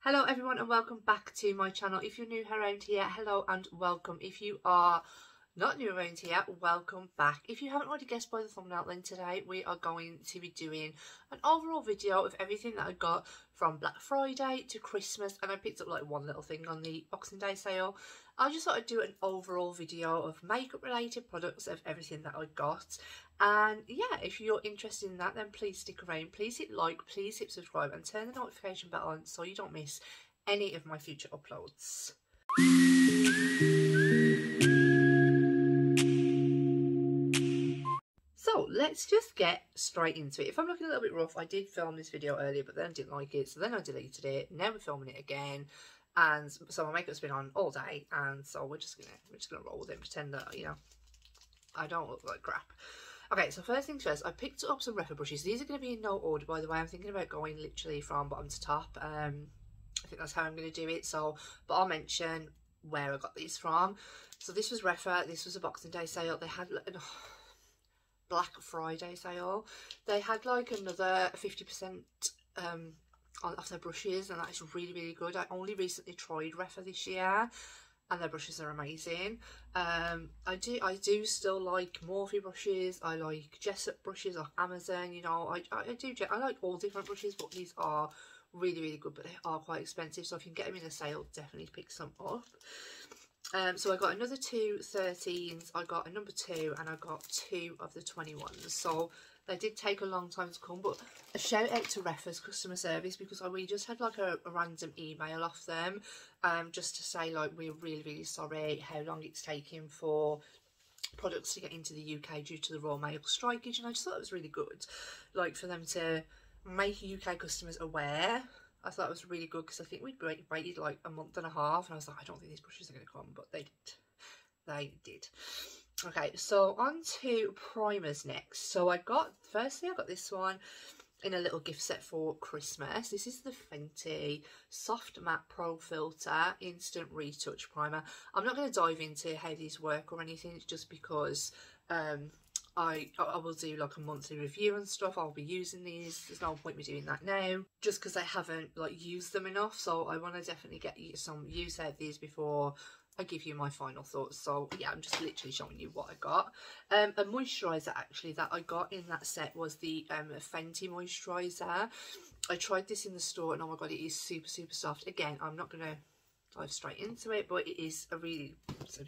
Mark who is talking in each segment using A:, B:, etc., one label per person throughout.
A: Hello everyone and welcome back to my channel. If you're new around here, hello and welcome. If you are not new around here, welcome back. If you haven't already guessed by the thumbnail, then today we are going to be doing an overall video of everything that I got from Black Friday to Christmas, and I picked up like one little thing on the Boxing Day sale. I just thought I'd do an overall video of makeup related products of everything that I got. And yeah, if you're interested in that, then please stick around. Please hit like, please hit subscribe and turn the notification bell on so you don't miss any of my future uploads. So let's just get straight into it. If I'm looking a little bit rough, I did film this video earlier, but then I didn't like it, so then I deleted it. Now we're filming it again, and so my makeup's been on all day, and so we're just gonna roll with it and pretend that, you know, I don't look like crap. Okay, so first things first, I picked up some Rephr brushes. These are going to be in no order, by the way. I'm thinking about going literally from bottom to top. I think that's how I'm going to do it. So, but I'll mention where I got these from. So this was Rephr. This was a Boxing Day sale. They had a Black Friday sale. They had like another 50% off their brushes, and that is really, really good. I only recently tried Rephr this year, and their brushes are amazing. I do still like Morphe brushes. I like Jessup brushes off Amazon. You know, I like all different brushes, but these are really, really good, but they are quite expensive. So if you can get them in a sale, definitely pick some up. So I got another two 13s, I got a number 2, and I got 2 of the 21s. So they did take a long time to come, but a shout out to Rephr's customer service, because we just had like a random email off them, just to say like, we're really, really sorry how long it's taking for products to get into the UK due to the Royal Mail strikage. And I just thought it was really good, like, for them to make UK customers aware. I thought it was really good, because I think we'd waited like a month and a half, and I was like, I don't think these brushes are going to come, but they did. They did. Okay, so on to primers next. So firstly I got this one in a little gift set for Christmas. This is the Fenty Soft Matte Pro Filter Instant Retouch Primer. I'm not going to dive into how these work or anything. It's just because I will do like a monthly review and stuff. I'll be using these. There's no point me doing that now, just because I haven't like used them enough. So I want to definitely get some use out of these before I give you my final thoughts. So yeah, I'm just literally showing you what I got. A moisturiser actually that I got in that set was the Fenty moisturiser. I tried this in the store, and oh my god, it is super, super soft. Again, I'm not going to dive straight into it, but it is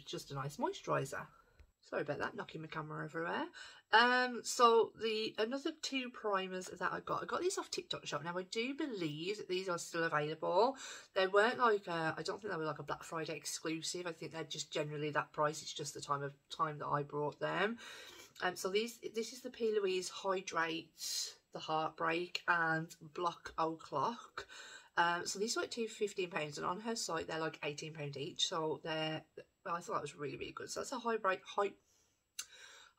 A: just a nice moisturiser. Sorry about that, knocking my camera everywhere. So another 2 primers that I got these off TikTok Shop. Now I do believe that these are still available. They weren't like I don't think they were like a Black Friday exclusive. I think they're just generally that price. It's just the time that I brought them. So this is the P. Louise Hydrate, the Heartbreak, and Block O'Clock. So these are like £15, and on her site they're like £18 each. So I thought that was really, really good. So that's a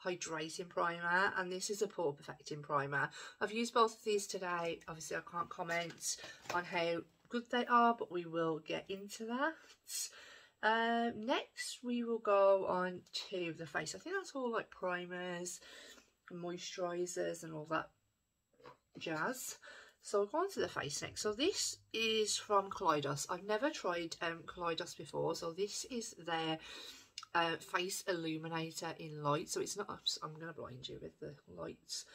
A: hydrating primer, and this is a pore perfecting primer. I've used both of these today. Obviously I can't comment on how good they are, but we will get into that. Next we will go on to the face. I think that's all like primers, moisturisers and all that jazz. So we'll go on to the face next. So this is from Kaleidos. I've never tried Kaleidos before. So this is their face illuminator in light. So it's not, I'm going to blind you with the lights.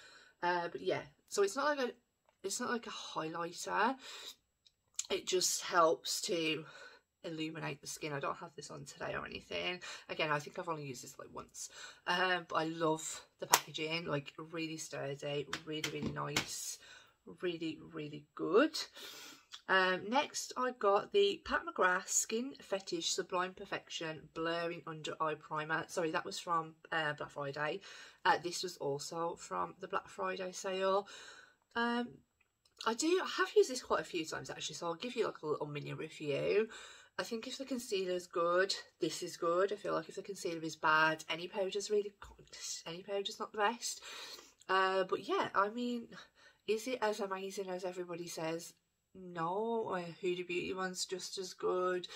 A: But yeah, so it's not like a highlighter. It just helps to illuminate the skin. I don't have this on today or anything. Again, I think I've only used this like once. But I love the packaging, like really sturdy, really, really nice. Really, really good. Next I got the Pat McGrath Skin Fetish Sublime Perfection Blurring Under Eye Primer. Sorry, that was from Black Friday. This was also from the Black Friday sale. I have used this quite a few times actually, so I'll give you like a little mini review. I think if the concealer is good, this is good. I feel like if the concealer is bad, any powder's really good. Any powder's not the best. But yeah, I mean, is it as amazing as everybody says? No. Huda Beauty one's just as good.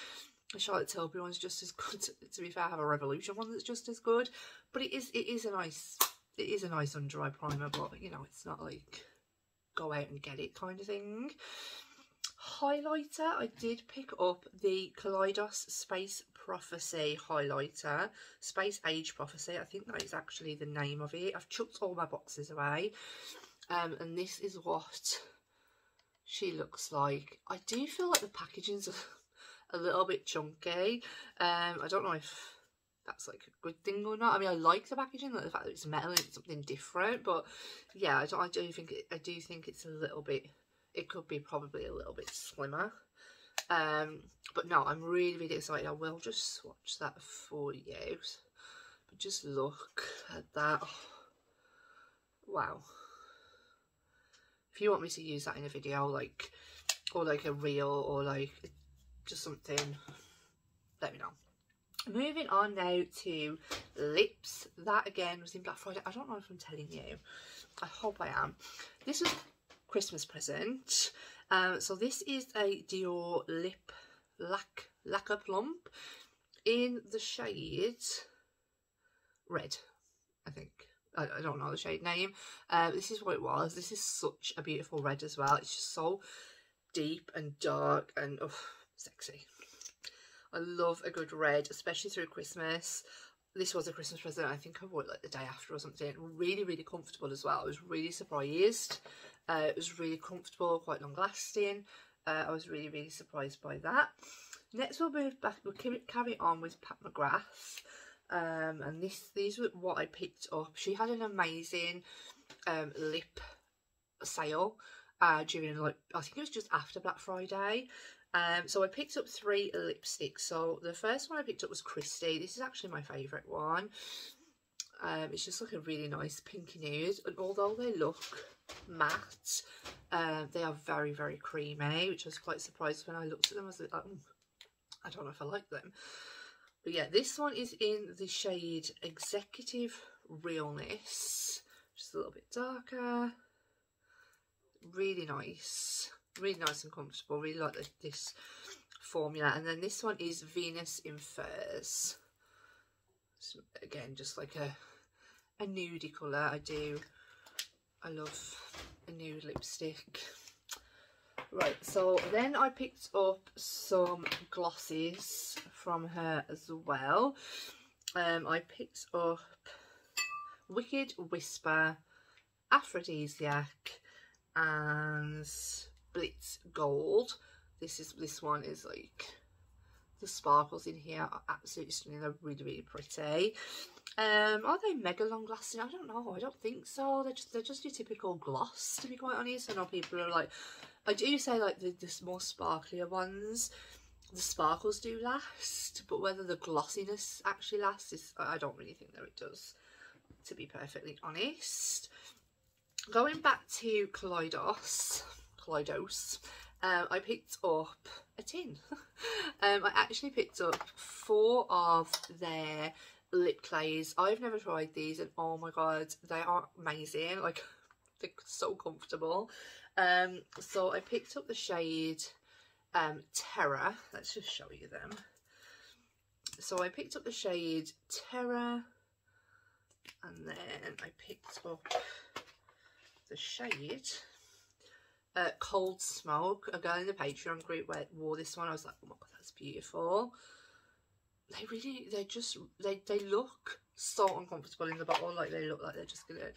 A: The Charlotte Tilbury one's just as good. To be fair, I have a Revolution one that's just as good. But it is a nice under eye primer. But you know, it's not like go out and get it kind of thing. highlighter, I did pick up the Kaleidos Space Prophecy highlighter, Space Age Prophecy. I think that is actually the name of it. I've chucked all my boxes away, and this is what she looks like. I do feel like the packaging's a little bit chunky. I don't know if that's like a good thing or not. I mean, I like the packaging, like the fact that it's metal and it's something different, but yeah, I do think it's a little bit, it could be probably a little bit slimmer. But no, I'm really excited. I will just swatch that for you, but just look at that. Oh, wow. If you want me to use that in a video, like, or like a reel, or like just something, let me know. Moving on now to lips. That again was in Black Friday. I don't know if I'm telling you. I hope I am. This was Christmas present. So this is a Dior lip lacquer plump in the shade red, I think. I don't know the shade name. This is what it was. This is such a beautiful red as well. It's just so deep and dark and sexy. I love a good red, especially through Christmas. This was a Christmas present. I think I wore it like the day after or something. Really comfortable as well. I was really surprised. It was really comfortable, quite long lasting. I was really surprised by that. Next we'll move back, we'll carry on with Pat McGrath. And these were what I picked up. She had an amazing lip sale during, like, I think it was just after Black Friday. So I picked up 3 lipsticks. So the first one I picked up was Christy. This is actually my favourite one. It's just like a really nice pinky nude, and although they look matte, they are very creamy, which I was quite surprised when I looked at them. I was like, oh, I don't know if I like them. But yeah, this one is in the shade Executive Realness, just a little bit darker. Really nice and comfortable. Really like this formula. And then this one is Venus in Furs. So again, just like a nudie colour. I love a nude lipstick. Right, so then I picked up some glosses from her as well. I picked up Wicked Whisper, Aphrodisiac, and Blitz Gold. This one is like, the sparkles in here are absolutely stunning. They're really pretty. Are they mega long lasting? I don't know. I don't think so. They're just your typical gloss, to be quite honest. I know people are like, I do say like the more sparklier ones, the sparkles do last, but whether the glossiness actually lasts is, I don't really think that it does, to be perfectly honest. Going back to Kaleidos, I picked up a tin. I actually picked up 4 of their lip clays. I've never tried these, and oh my god, they are amazing. Like, they're so comfortable. So I picked up the shade Terra. Let's just show you them. So I picked up the shade Terra, and then I picked up the shade Cold Smoke. A girl in the Patreon group wore this one. I was like, oh my god, that's beautiful. They look so uncomfortable in the bottle. Like, they look like they're just gonna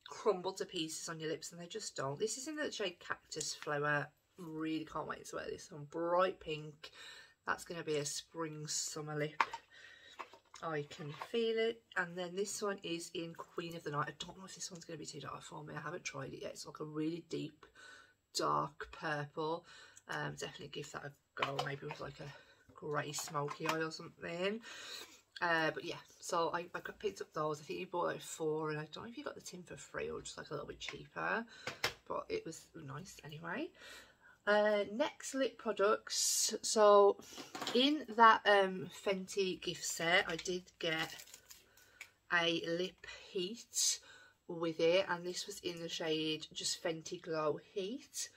A: crumble to pieces on your lips, and they just don't. This is in the shade Cactus Flower. Really can't wait to wear this one. Bright pink. That's gonna be a spring summer lip. I can feel it. And then this one is in Queen of the Night. I don't know if this one's going to be too dark for me. I haven't tried it yet. It's like a really deep, dark purple. Definitely give that a go. Maybe with like a grey smoky eye or something. But yeah, so I picked up those. I think you bought like 4, and I don't know if you got the tin for free or just like a little bit cheaper. But it was nice anyway. Next, lip products. So in that Fenty gift set, I did get a lip heat with it, and this was in the shade just Fenty Glow Heat.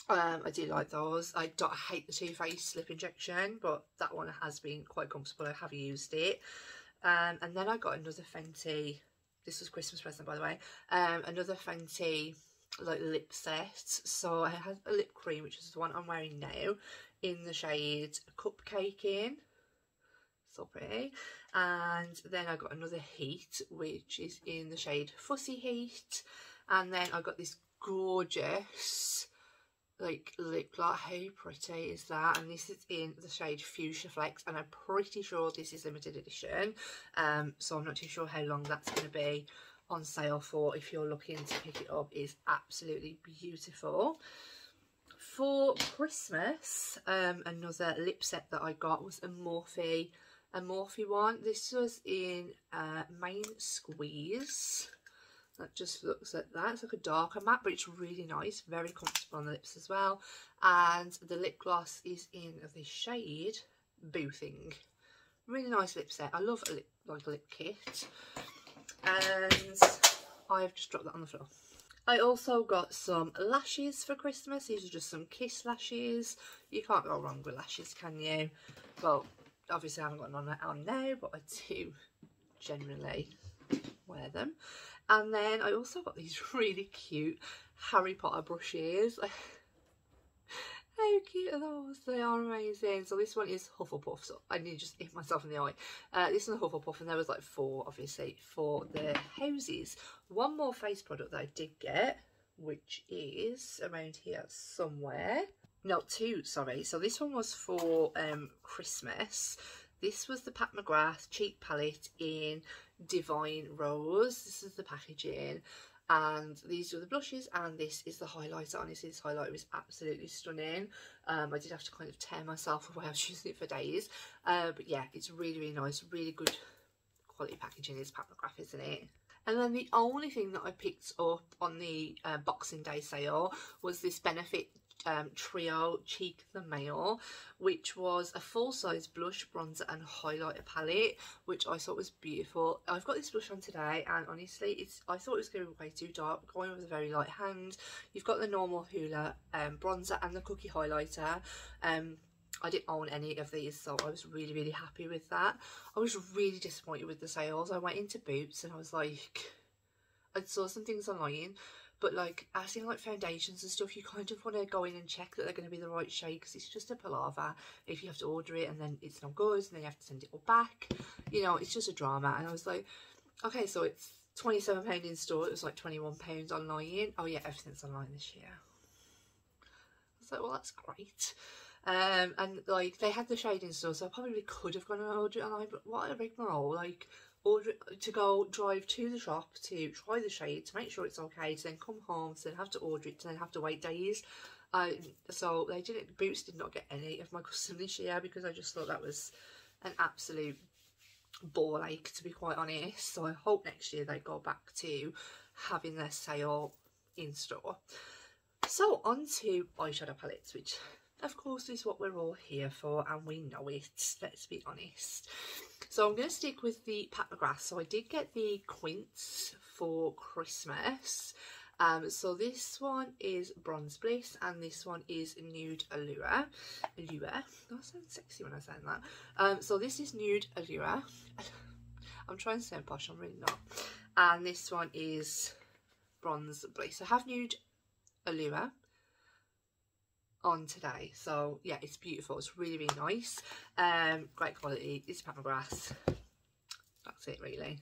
A: I do like those. I hate the Too Faced lip injection, but that one has been quite comfortable. I have used it. And then I got another Fenty, this was Christmas present by the way, another Fenty like lip set. So I had a lip cream, which is the one I'm wearing now, in the shade Cupcake in. So pretty. And then I got another Heat, which is in the shade Fussy Heat. And then I got this gorgeous like lip gloss. How pretty is that? And this is in the shade Fuchsia Flex, and I'm pretty sure this is limited edition, so I'm not too sure how long that's going to be on sale for. If you're looking to pick it up, it's absolutely beautiful. For Christmas, another lip set that I got was a Morphe one. This was in Main Squeeze. That just looks like that. It's like a darker matte, but it's really nice, very comfortable on the lips as well. And the lip gloss is in the shade Boothing. Really nice lip set. I love a lip kit. And I've just dropped that on the floor. I also got some lashes for Christmas. These are just some Kiss lashes. You can't go wrong with lashes, can you? Well, obviously I haven't got none on now, but I do generally wear them. And then I also got these really cute Harry Potter brushes. How cute are those? They are amazing. So this one is Hufflepuff, so I need to just hit myself in the eye. This is Hufflepuff, and there was like 4, obviously, for the houses. One more face product that I did get, which is around here somewhere. No, 2, sorry. So this one was for Christmas. This was the Pat McGrath cheek palette in Divine Rose. This is the packaging, and these are the blushes, and this is the highlighter. Honestly, this highlighter is absolutely stunning. I did have to kind of tear myself away. I was using it for days, but yeah, it's really, really nice. Really good quality packaging is Pat McGrath, isn't it? And then the only thing that I picked up on the Boxing Day sale was this Benefit Trio Cheek the Male, which was a full-size blush, bronzer and highlighter palette, which I thought was beautiful. I've got this blush on today, and honestly I thought it was going to be way too dark, going with a very light hand. You've got the normal Hoola bronzer and the cookie highlighter. I didn't own any of these, so I was really, really happy with that. I was really disappointed with the sales. I went into Boots and I was like, I saw some things online, but like, as in like foundations and stuff, you kind of want to go in and check that they're going to be the right shade, because it's just a palaver if you have to order it and then it's not good and then you have to send it all back. You know, it's just a drama. And I was like, okay, so it's £27 in store. It was like £21 online. Oh yeah, everything's online this year. I was like, well, that's great. And like, they had the shade in store, so I probably could have gone and ordered it online, but what a rigmarole. Like, order it, to go drive to the shop to try the shade, to make sure it's okay, to then come home, to then have to order it, to then have to wait days. So they didn't, Boots did not get any of my custom this year, because I just thought that was an absolute ball ache, to be quite honest. So I hope next year they go back to having their sale in store. So on to eyeshadow palettes, which of course is what we're all here for, and we know it, let's be honest. So I'm going to stick with the Pat McGrath. So I did get the Quince for Christmas. So this one is Bronze Bliss, and this one is Nude Allure. That sounds sexy when I say that. So this is Nude Allure. I'm trying to sound posh, I'm really not. And this one is Bronze Bliss. I have Nude Allure on today, so yeah, it's beautiful. It's really, really nice. Great quality. It's Pat McGrath. That's it, really.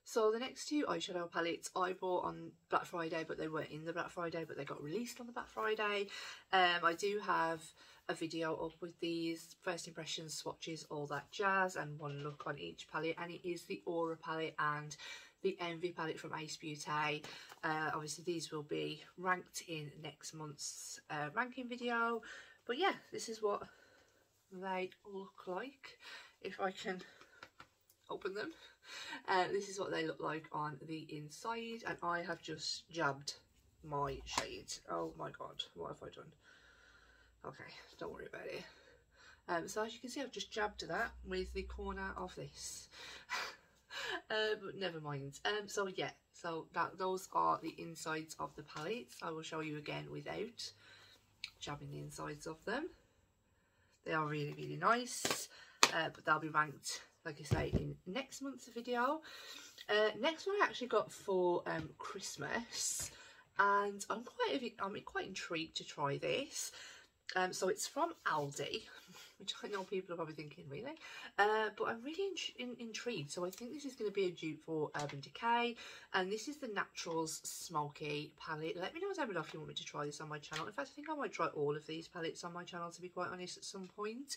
A: So the next 2 eyeshadow palettes I bought on Black Friday, but they weren't in the Black Friday, but they got released on the Black Friday. I do have a video up with these first impressions, swatches, all that jazz, and one look on each palette, and it is the Aura palette and the Envy palette from Ace Beauty. Obviously these will be ranked in next month's ranking video, but yeah, this is what they look like if I can open them. This is what they look like on the inside, and I have just jabbed my shade. Oh my god, what have I done? Okay, don't worry about it. So as you can see, I've just jabbed that with the corner of this. But never mind. So yeah, so those are the insides of the palettes. I will show you again without jabbing the insides of them. They are really, really nice, but they'll be ranked, like I say, in next month's video. Next one I actually got for Christmas, and I'm quite intrigued to try this. So it's from Aldi, which I know people are probably thinking, really? But I'm really intrigued. So I think this is going to be a dupe for Urban Decay, and this is the Naturals Smoky palette. Let me know down below if you want me to try this on my channel. In fact, I think I might try all of these palettes on my channel, to be quite honest, at some point.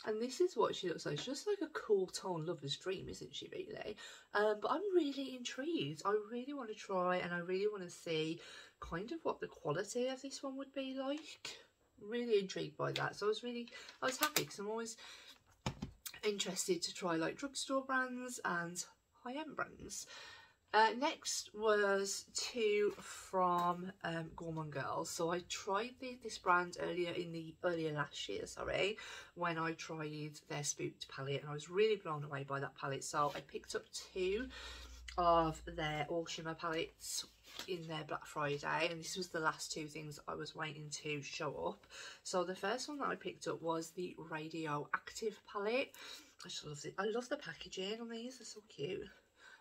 A: And this is what she looks like. She's just like a cool tone lover's dream, isn't she, really? But I'm really intrigued. I really want to try, and I really want to see kind of what the quality of this one would be like. Really intrigued by that. So I was happy, because I'm always interested to try like drugstore brands and high-end brands. Next was two from Gourmand Girls. So I tried this brand earlier last year, sorry, when I tried their Spooked palette, and I was really blown away by that palette. So I picked up two of their all shimmer palettes in their Black Friday, and this was the last two things I was waiting to show up. So the first one that I picked up was the Radioactive palette. I just love it. I love the packaging on these, they're so cute.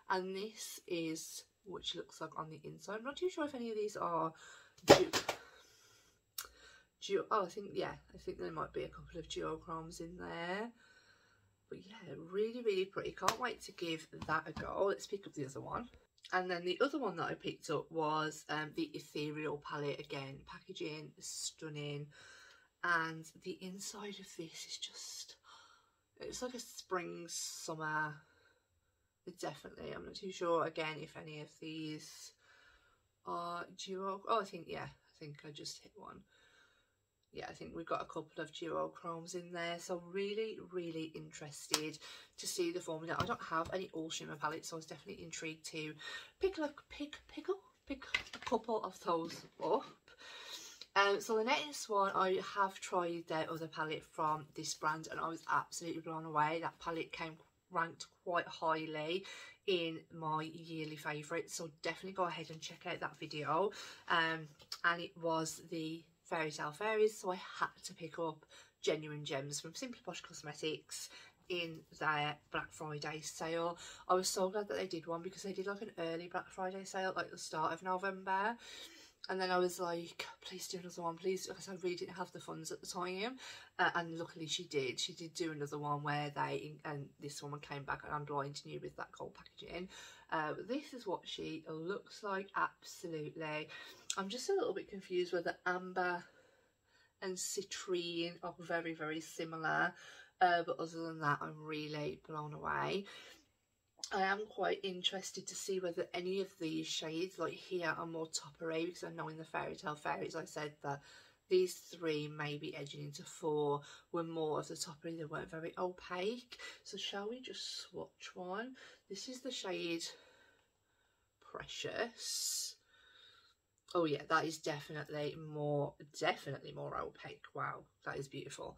A: And this is what she looks like on the inside. I'm not too sure if any of these are oh, I think there might be a couple of duochromes in there. But yeah, really, really pretty. Can't wait to give that a go. Let's pick up the other one. And then the other one that I picked up was the Ethereal palette. Again, packaging stunning. And the inside of this is just, it's like a spring, summer. Definitely, I'm not too sure again if any of these are duo. Oh, I think I just hit one. Yeah, I think we've got a couple of duochromes in there, so really, really interested to see the formula. I don't have any all shimmer palettes, so I was definitely intrigued to pick a couple of those up. So the next one, I have tried their other palette from this brand, and I was absolutely blown away. That palette came ranked quite highly in my yearly favourites, so definitely go ahead and check out that video. And it was the Fairy Tale Fairies, so I had to pick up Genuine Gems from Simply Posh Cosmetics in their Black Friday sale. I was so glad that they did one, because they did like an early Black Friday sale like the start of November. And then I was like, please do another one, please, because I really didn't have the funds at the time. And luckily she did. She did do another one where and this woman came back, and I'm blind new with that gold packaging. But this is what she looks like, absolutely. I'm just a little bit confused whether amber and citrine are very, very similar. But other than that, I'm really blown away. I am quite interested to see whether any of these shades like here are more toppery, because I know in the Fairy Tale Fairies I said that these three, maybe edging into 4, were more of the toppery. They weren't very opaque. So shall we just swatch one? This is the shade Precious. Oh yeah, that is definitely more opaque. Wow, that is beautiful.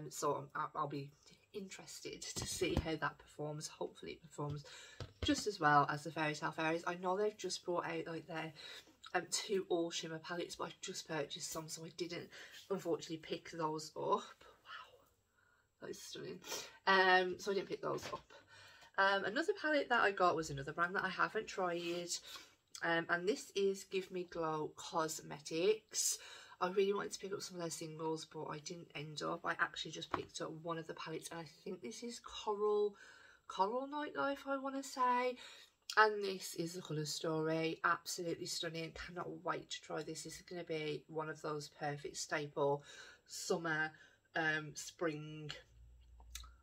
A: So I'll be interested to see how that performs. Hopefully it performs just as well as the Fairy Tale Fairies. I know they've just brought out like their 2 all shimmer palettes, but I've just purchased some, so I didn't unfortunately pick those up. Wow, that is stunning. So I didn't pick those up. Another palette that I got was another brand that I haven't tried, and this is Give Me Glow Cosmetics. I really wanted to pick up some of their singles, but I didn't end up. I actually just picked up one of the palettes, and I think this is Coral Nightlife, I want to say. And this is the colour story. Absolutely stunning. Cannot wait to try this. This is going to be one of those perfect staple summer, spring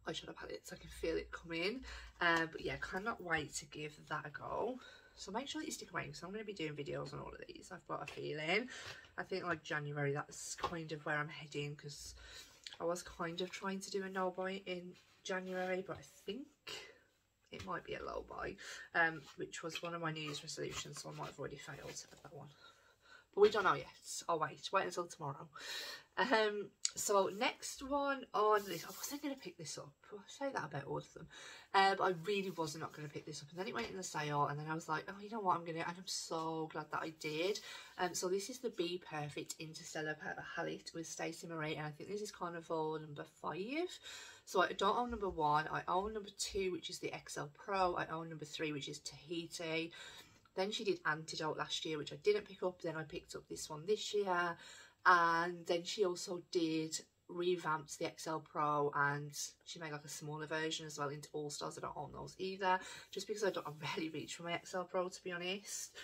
A: eyeshadow palettes. I can feel it coming. But yeah, cannot wait to give that a go. So make sure that you stick around, because I'm going to be doing videos on all of these. I've got a feeling. I think like January, that's kind of where I'm heading, because I was kind of trying to do a no buy in January, but I think it might be a low buy, which was one of my New Year's resolutions, so I might have already failed at that one. But we don't know yet. I'll wait until tomorrow. So next one on this, I wasn't going to pick this up. I say that about all of them, but I really was not going to pick this up, and then it went in the sale, and then I was like, oh, you know what, I'm gonna, and I'm so glad that I did. So this is the Be Perfect Interstellar palette with Stacey Marie, and I think this is Carnival number 5. So I don't own number 1, I own number 2, which is the XL Pro, I own number 3, which is Tahiti. Then she did Antidote last year, which I didn't pick up. Then I picked up this one this year. And then she also did revamped the XL Pro, and she made like a smaller version as well into All Stars. I don't own those either, just because I rarely reach for my XL Pro, to be honest.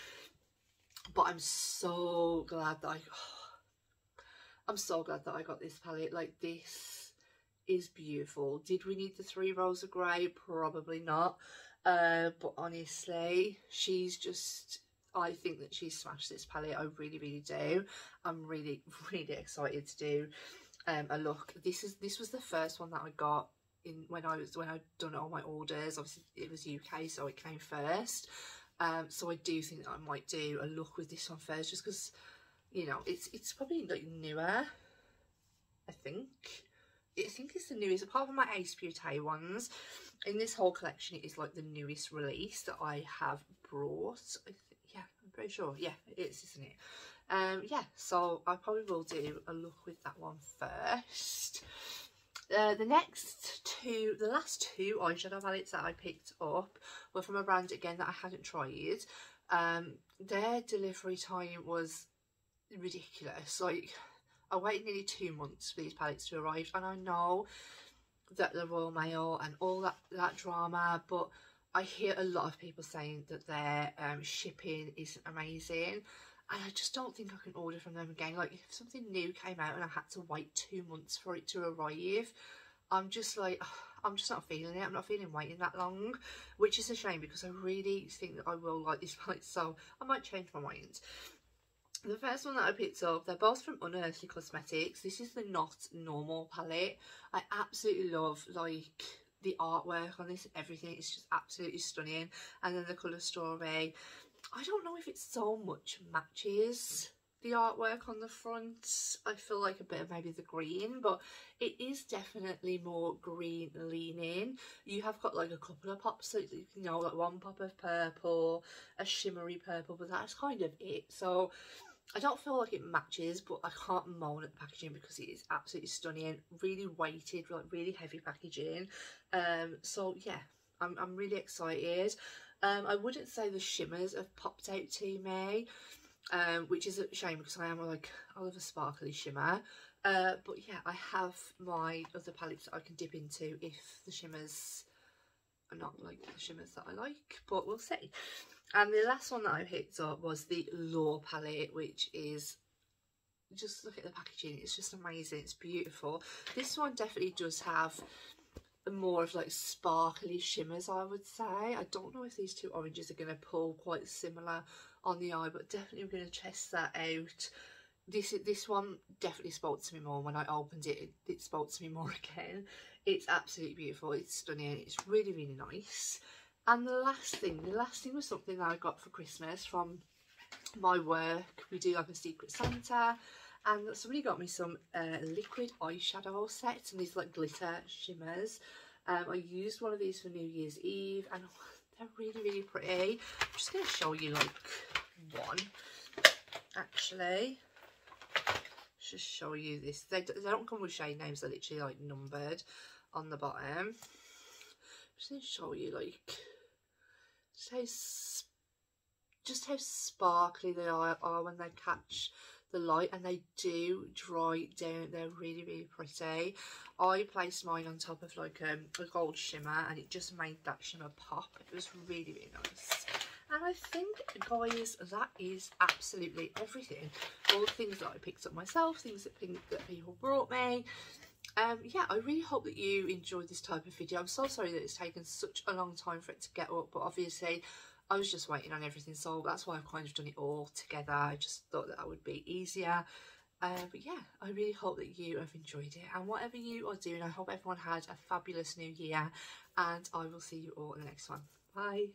A: But I'm so glad that I'm so glad that I got this palette. Like, this is beautiful. Did we need the 3 rows of grey? Probably not. But honestly, she's just, I think that she's smashed this palette. I really, really do. I'm really, really excited to do a look. This was the first one that I got in when I'd done all my orders. Obviously it was UK, so it came first. So I do think that I might do a look with this one first, just because, you know, it's probably like newer. I think it's the newest, apart from my Ace Beauté ones. In this whole collection, it is like the newest release that I have brought. Yeah, I'm pretty sure. Yeah, it is, isn't it? Yeah, so I probably will do a look with that one first. The last two eyeshadow palettes that I picked up were from a brand again that I hadn't tried. Their delivery time was ridiculous. Like, I waited nearly 2 months for these palettes to arrive, and I know that the Royal Mail and all that drama, but I hear a lot of people saying that their shipping isn't amazing, and I just don't think I can order from them again. Like, if something new came out and I had to wait 2 months for it to arrive, I'm just like, I'm just not feeling it. I'm not feeling waiting that long, which is a shame, because I really think that I will like this palette, so I might change my mind. The first one that I picked up, they're both from Unearthly Cosmetics. This is the Not Normal palette. I absolutely love, like, the artwork on this and everything. It's just absolutely stunning. And then the colour Story. I don't know if it so much matches the artwork on the front. I feel like a bit of maybe the green, but it is definitely more green leaning. You have got like a couple of pops, so you know, like one pop of purple, a shimmery purple, but that's kind of it. So I don't feel like it matches, but I can't moan at the packaging because it is absolutely stunning. Really weighted, like really heavy packaging. So yeah, I'm really excited. I wouldn't say the shimmers have popped out to me, which is a shame, because I love a sparkly shimmer. But yeah, I have my other palettes that I can dip into if the shimmers are not like the shimmers that I like, but we'll see. And the last one that I picked up was the Law palette, which is, just look at the packaging, it's just amazing, it's beautiful. This one definitely does have more of like sparkly shimmers, I would say. I don't know if these two oranges are going to pull quite similar on the eye, but definitely I'm going to test that out. This one definitely spoke to me more. When I opened it, it spoke to me more again. It's absolutely beautiful, it's stunning, it's really, really nice. And the last thing was something that I got for Christmas from my work. We do like a Secret Santa, and somebody got me some liquid eyeshadow sets, and these like glitter shimmers. I used one of these for New Year's Eve, and they're really, really pretty. I'm just going to show you like one, actually. Just show you this. They don't come with shade names, they're literally like numbered on the bottom. Just going to show you like just how sparkly they are when they catch the light, and they do dry down. They're really, really pretty. I placed mine on top of like a gold shimmer, and it just made that shimmer pop. It was really, really nice. And I think, guys, that is absolutely everything. All the things that I picked up myself, things that people brought me. Yeah, I really hope that you enjoyed this type of video. I'm so sorry that it's taken such a long time for it to get up, but obviously I was just waiting on everything, so that's why I've kind of done it all together. I just thought that would be easier. But yeah, I really hope that you have enjoyed it, and whatever you are doing, I hope everyone had a fabulous new year, and I will see you all in the next one. Bye.